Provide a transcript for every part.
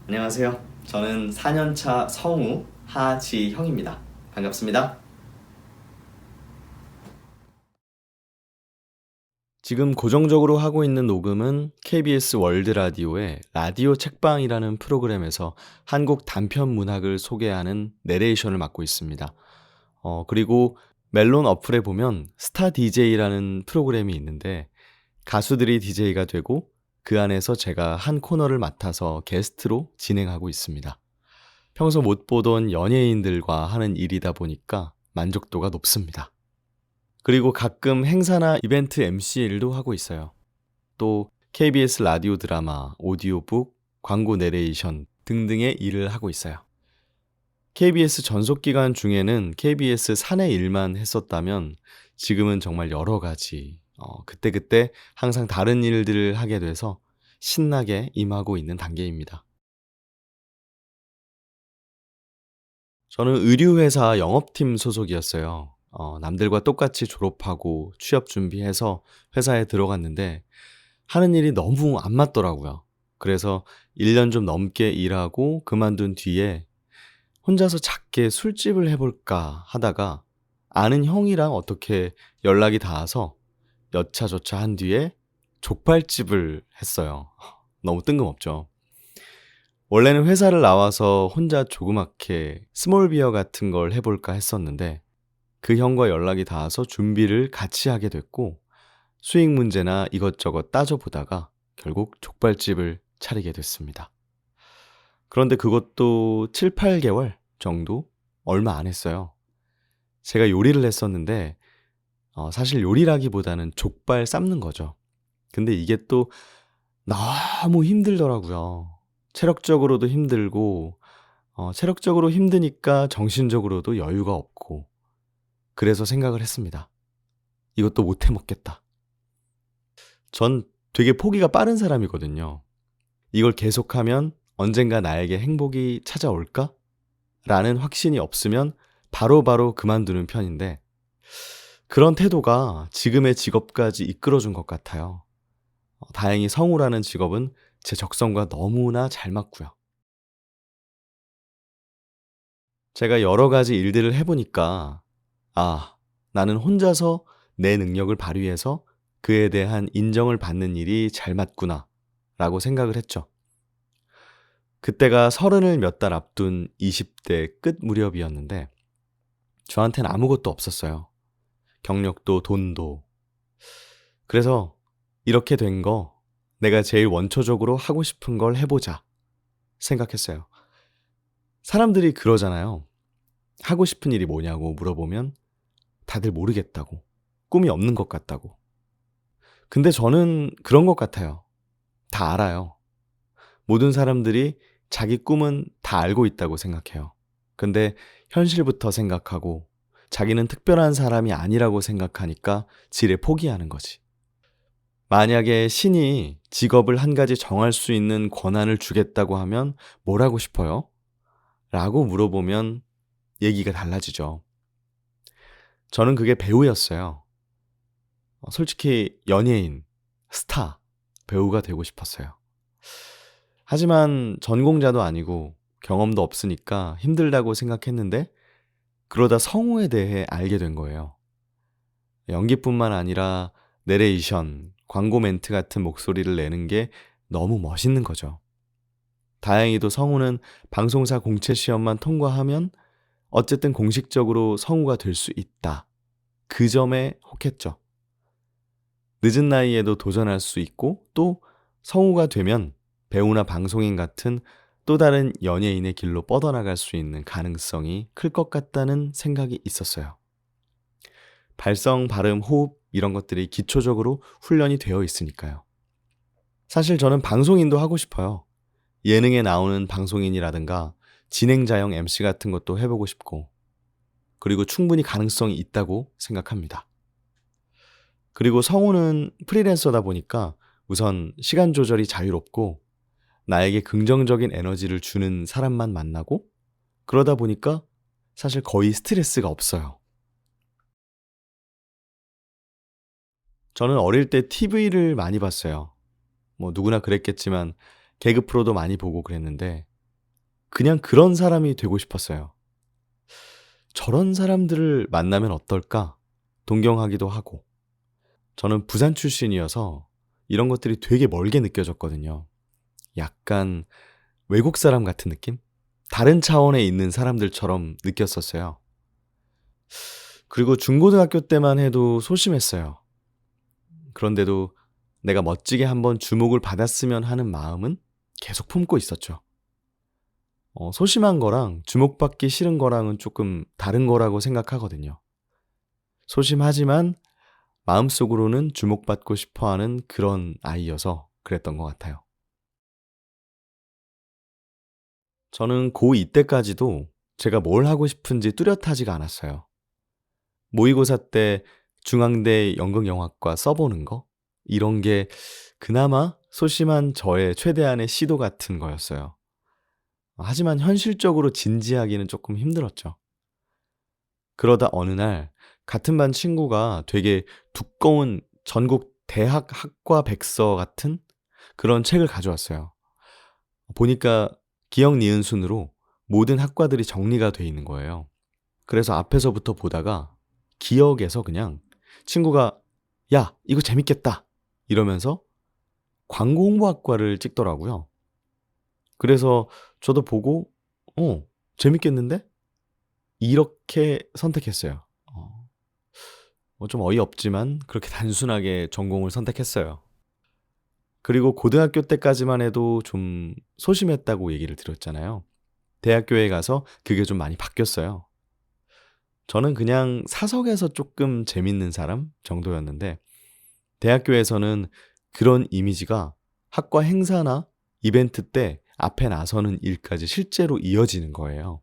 안녕하세요. 저는 4년차 성우 하지형입니다. 반갑습니다. 지금 고정적으로 하고 있는 녹음은 KBS 월드 라디오의 라디오 책방이라는 프로그램에서 한국 단편 문학을 소개하는 내레이션을 맡고 있습니다. 그리고 멜론 어플에 보면 스타 DJ라는 프로그램이 있는데 가수들이 DJ가 되고 그 안에서 제가 한 코너를 맡아서 게스트로 진행하고 있습니다. 평소 못 보던 연예인들과 하는 일이다 보니까 만족도가 높습니다. 그리고 가끔 행사나 이벤트 MC 일도 하고 있어요. 또 KBS 라디오 드라마, 오디오북, 광고 내레이션 등등의 일을 하고 있어요. KBS 전속 기간 중에는 KBS 사내 일만 했었다면 지금은 정말 여러 가지, 그때그때 항상 다른 일들을 하게 돼서 신나게 임하고 있는 단계입니다. 저는 의류회사 영업팀 소속이었어요. 남들과 똑같이 졸업하고 취업 준비해서 회사에 들어갔는데 하는 일이 너무 안 맞더라고요. 그래서 1년 좀 넘게 일하고 그만둔 뒤에 혼자서 작게 술집을 해볼까 하다가 아는 형이랑 어떻게 연락이 닿아서 여차저차 한 뒤에 족발집을 했어요. 너무 뜬금없죠. 원래는 회사를 나와서 혼자 조그맣게 스몰 비어 같은 걸 해볼까 했었는데 그 형과 연락이 닿아서 준비를 같이 하게 됐고 수익 문제나 이것저것 따져보다가 결국 족발집을 차리게 됐습니다. 그런데 그것도 7, 8개월 정도? 얼마 안 했어요. 제가 요리를 했었는데 사실 요리라기보다는 족발 삶는 거죠. 근데 이게 또 너무 힘들더라고요. 체력적으로도 힘들고 체력적으로 힘드니까 정신적으로도 여유가 없고 그래서 생각을 했습니다. 이것도 못해 먹겠다. 전 되게 포기가 빠른 사람이거든요. 이걸 계속하면 언젠가 나에게 행복이 찾아올까? 라는 확신이 없으면 바로바로 그만두는 편인데 그런 태도가 지금의 직업까지 이끌어준 것 같아요. 다행히 성우라는 직업은 제 적성과 너무나 잘 맞고요. 제가 여러 가지 일들을 해보니까 나는 혼자서 내 능력을 발휘해서 그에 대한 인정을 받는 일이 잘 맞구나 라고 생각을 했죠. 그때가 30을 몇 달 앞둔 20대 끝 무렵이었는데 저한테는 아무것도 없었어요. 경력도 돈도. 그래서 이렇게 된 거 내가 제일 원초적으로 하고 싶은 걸 해보자 생각했어요. 사람들이 그러잖아요. 하고 싶은 일이 뭐냐고 물어보면 다들 모르겠다고. 꿈이 없는 것 같다고. 근데 저는 그런 것 같아요. 다 알아요. 모든 사람들이 자기 꿈은 다 알고 있다고 생각해요. 근데 현실부터 생각하고 자기는 특별한 사람이 아니라고 생각하니까 지레 포기하는 거지. 만약에 신이 직업을 한 가지 정할 수 있는 권한을 주겠다고 하면 뭘 하고 싶어요? 라고 물어보면 얘기가 달라지죠. 저는 그게 배우였어요. 솔직히 연예인, 스타, 배우가 되고 싶었어요. 하지만 전공자도 아니고 경험도 없으니까 힘들다고 생각했는데 그러다 성우에 대해 알게 된 거예요. 연기뿐만 아니라 내레이션, 광고 멘트 같은 목소리를 내는 게 너무 멋있는 거죠. 다행히도 성우는 방송사 공채 시험만 통과하면 어쨌든 공식적으로 성우가 될 수 있다. 그 점에 혹했죠. 늦은 나이에도 도전할 수 있고 또 성우가 되면 배우나 방송인 같은 또 다른 연예인의 길로 뻗어나갈 수 있는 가능성이 클 것 같다는 생각이 있었어요. 발성, 발음, 호흡 이런 것들이 기초적으로 훈련이 되어 있으니까요. 사실 저는 방송인도 하고 싶어요. 예능에 나오는 방송인이라든가 진행자형 MC 같은 것도 해보고 싶고 그리고 충분히 가능성이 있다고 생각합니다. 그리고 성우는 프리랜서다 보니까 우선 시간 조절이 자유롭고 나에게 긍정적인 에너지를 주는 사람만 만나고 그러다 보니까 사실 거의 스트레스가 없어요. 저는 어릴 때 TV를 많이 봤어요. 뭐 누구나 그랬겠지만 개그 프로도 많이 보고 그랬는데 그냥 그런 사람이 되고 싶었어요. '저런 사람들을 만나면 어떨까?' 동경하기도 하고. 저는 부산 출신이어서 이런 것들이 되게 멀게 느껴졌거든요. 약간 외국 사람 같은 느낌? 다른 차원에 있는 사람들처럼 느꼈었어요. 그리고 중고등학교 때만 해도 소심했어요. 그런데도 내가 멋지게 한번 주목을 받았으면 하는 마음은 계속 품고 있었죠. 소심한 거랑 주목받기 싫은 거랑은 조금 다른 거라고 생각하거든요. 소심하지만 마음속으로는 주목받고 싶어 하는 그런 아이여서 그랬던 것 같아요. 저는 고2 때까지도 제가 뭘 하고 싶은지 뚜렷하지가 않았어요. 모의고사 때 중앙대 연극영화과 써보는 거? 이런 게 그나마 소심한 저의 최대한의 시도 같은 거였어요. 하지만 현실적으로 진지하기는 조금 힘들었죠. 그러다 어느 날 같은 반 친구가 되게 두꺼운 전국 대학 학과 백서 같은 그런 책을 가져왔어요. 보니까 기억 니은 순으로 모든 학과들이 정리가 돼 있는 거예요. 그래서 앞에서부터 보다가 기억에서 그냥 친구가 "야, 이거 재밌겠다." 이러면서 광고 홍보학과를 찍더라고요. 그래서 저도 보고 '어, 재밌겠는데?' 이렇게 선택했어요. 좀 어이없지만 그렇게 단순하게 전공을 선택했어요. 그리고 고등학교 때까지만 해도 좀 소심했다고 얘기를 드렸잖아요. 대학교에 가서 그게 좀 많이 바뀌었어요. 저는 그냥 사석에서 쪼끔 재밌는 사람 정도였는데 대학교에서는 그런 이미지가 학과 행사나 이벤트 때 앞에 나서는 일까지 실제로 이어지는 거예요.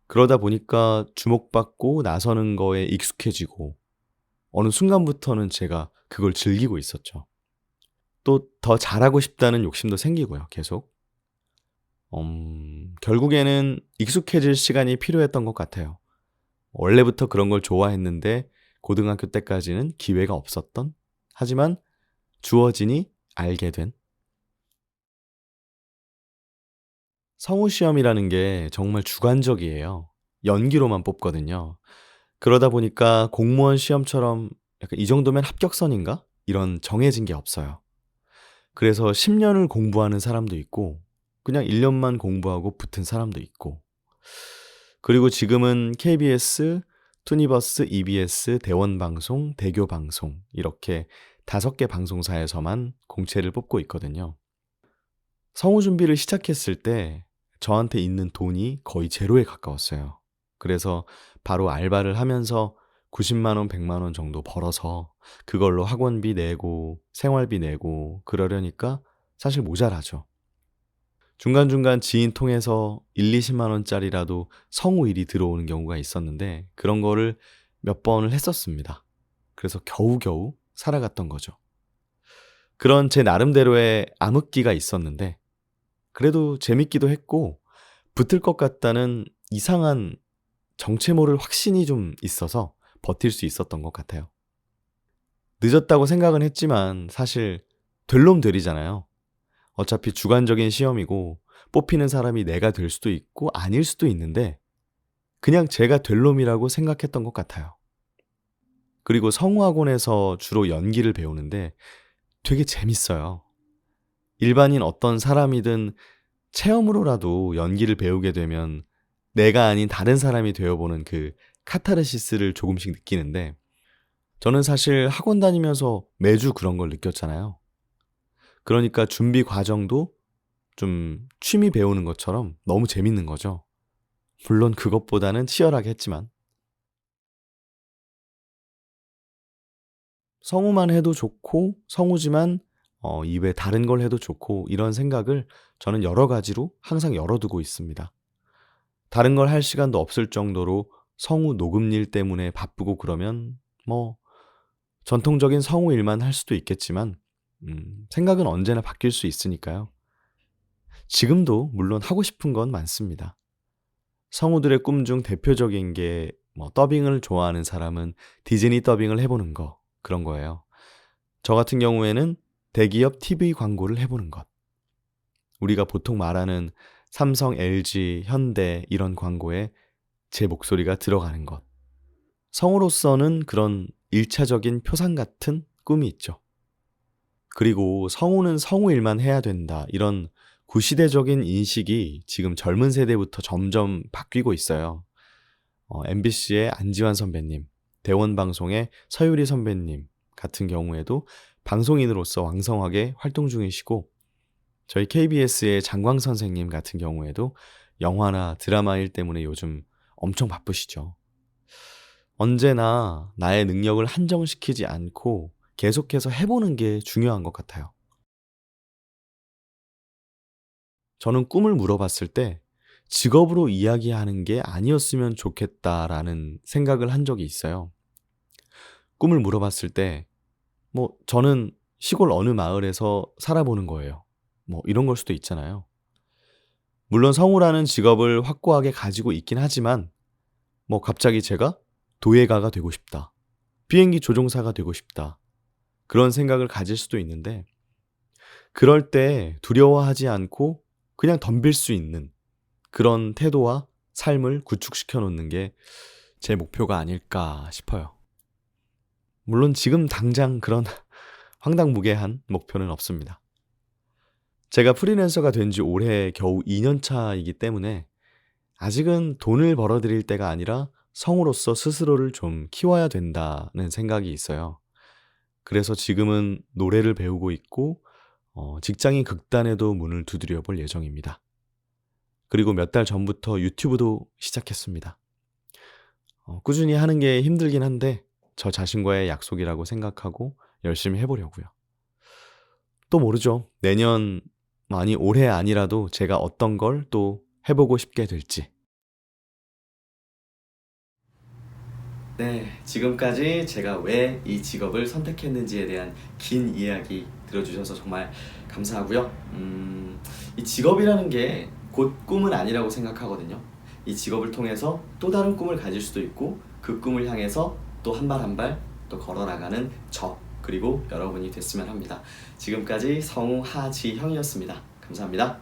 그러다 보니까 주목받고 나서는 거에 익숙해지고 어느 순간부터는 제가 그걸 즐기고 있었죠. 또 더 잘하고 싶다는 욕심도 생기고요, 계속. 결국에는 익숙해질 시간이 필요했던 것 같아요. 원래부터 그런 걸 좋아했는데 고등학교 때까지는 기회가 없었던, 하지만 주어지니 알게 된. 성우 시험이라는 게 정말 주관적이에요. 연기로만 뽑거든요. 그러다 보니까 공무원 시험처럼 약간 '이 정도면 합격선인가?' 이런 정해진 게 없어요. 그래서 10 년을 공부하는 사람도 있고 그냥 1 년만 공부하고 붙은 사람도 있고. 그리고 지금은 KBS, 투니버스, EBS, 대원방송, 대교방송 이렇게 5개 방송사에서만 공채를 뽑고 있거든요. 성우 준비를 시작했을 때 저한테 있는 돈이 거의 제로에 가까웠어요. 그래서 바로 알바를 하면서 90만 원, 100만 원 정도 벌어서 그걸로 학원비 내고 생활비 내고 그러려니까 사실 모자라죠. 중간중간 지인 통해서 1-20만 원짜리라도 성우 일이 들어오는 경우가 있었는데 그런 거를 몇 번을 했었습니다. 그래서 겨우겨우 살아갔던 거죠. 그런 제 나름대로의 암흑기가 있었는데 그래도 재밌기도 했고 붙을 것 같다는 이상한 정체 모를 확신이 좀 있어서 버틸 수 있었던 것 같아요. 늦었다고 생각은 했지만 사실 될 놈 되리잖아요. 어차피 주관적인 시험이고 뽑히는 사람이 내가 될 수도 있고 아닐 수도 있는데 그냥 제가 될 놈이라고 생각했던 것 같아요. 그리고 성우학원에서 주로 연기를 배우는데 되게 재밌어요. 일반인 어떤 사람이든 체험으로라도 연기를 배우게 되면 내가 아닌 다른 사람이 되어보는 그 카타르시스를 조금씩 느끼는데 저는 사실 학원 다니면서 매주 그런 걸 느꼈잖아요. 그러니까 준비 과정도 좀 취미 배우는 것처럼 너무 재밌는 거죠. 물론 그것보다는 치열하게 했지만. 성우만 해도 좋고 성우지만 이외에 다른 걸 해도 좋고 이런 생각을 저는 여러 가지로 항상 열어두고 있습니다. 다른 걸 할 시간도 없을 정도로 성우 녹음 일 때문에 바쁘고 그러면 뭐 전통적인 성우 일만 할 수도 있겠지만 생각은 언제나 바뀔 수 있으니까요. 지금도 물론 하고 싶은 건 많습니다. 성우들의 꿈 중 대표적인 게 뭐 더빙을 좋아하는 사람은 디즈니 더빙을 해 보는 거 그런 거예요. 저 같은 경우에는 대기업 TV 광고를 해 보는 것. 우리가 보통 말하는 삼성, LG, 현대 이런 광고에 제 목소리가 들어가는 것. 성우로서는 그런 1차적인 표상 같은 꿈이 있죠. 그리고 성우는 성우 일만 해야 된다. 이런 구시대적인 인식이 지금 젊은 세대부터 점점 바뀌고 있어요. MBC의 안지환 선배님, 대원방송의 서유리 선배님 같은 경우에도 방송인으로서 왕성하게 활동 중이시고, 저희 KBS의 장광 선생님 같은 경우에도 영화나 드라마 일 때문에 요즘 엄청 바쁘시죠. 언제나 나의 능력을 한정시키지 않고 계속해서 해보는 게 중요한 것 같아요. 저는 꿈을 물어봤을 때 직업으로 이야기하는 게 아니었으면 좋겠다라는 생각을 한 적이 있어요. 꿈을 물어봤을 때, 저는 시골 어느 마을에서 살아보는 거예요. 이런 걸 수도 있잖아요. 물론 성우라는 직업을 확고하게 가지고 있긴 하지만, 갑자기 제가 도예가가 되고 싶다. 비행기 조종사가 되고 싶다. 그런 생각을 가질 수도 있는데, 그럴 때 두려워하지 않고 그냥 덤빌 수 있는 그런 태도와 삶을 구축시켜 놓는 게 제 목표가 아닐까 싶어요. 물론 지금 당장 그런 황당무계한 목표는 없습니다. 제가 프리랜서가 된 지 올해 겨우 2년 차이기 때문에 아직은 돈을 벌어들일 때가 아니라 성우로서 스스로를 좀 키워야 된다는 생각이 있어요. 그래서 지금은 노래를 배우고 있고, 직장인 극단에도 문을 두드려 볼 예정입니다. 그리고 몇 달 전부터 유튜브도 시작했습니다. 꾸준히 하는 게 힘들긴 한데 저 자신과의 약속이라고 생각하고 열심히 해보려고요. 또 모르죠. 내년, 아니 올해 아니라도 제가 어떤 걸 또 해보고 싶게 될지. 네, 지금까지 제가 왜 이 직업을 선택했는지에 대한 긴 이야기 들어주셔서 정말 감사하고요. 이 직업이라는 게 곧 꿈은 아니라고 생각하거든요. 이 직업을 통해서 또 다른 꿈을 가질 수도 있고, 그 꿈을 향해서 또 한 발 한 발 또 걸어나가는 저, 그리고 여러분이 됐으면 합니다. 지금까지 성우 하지형이었습니다. 감사합니다.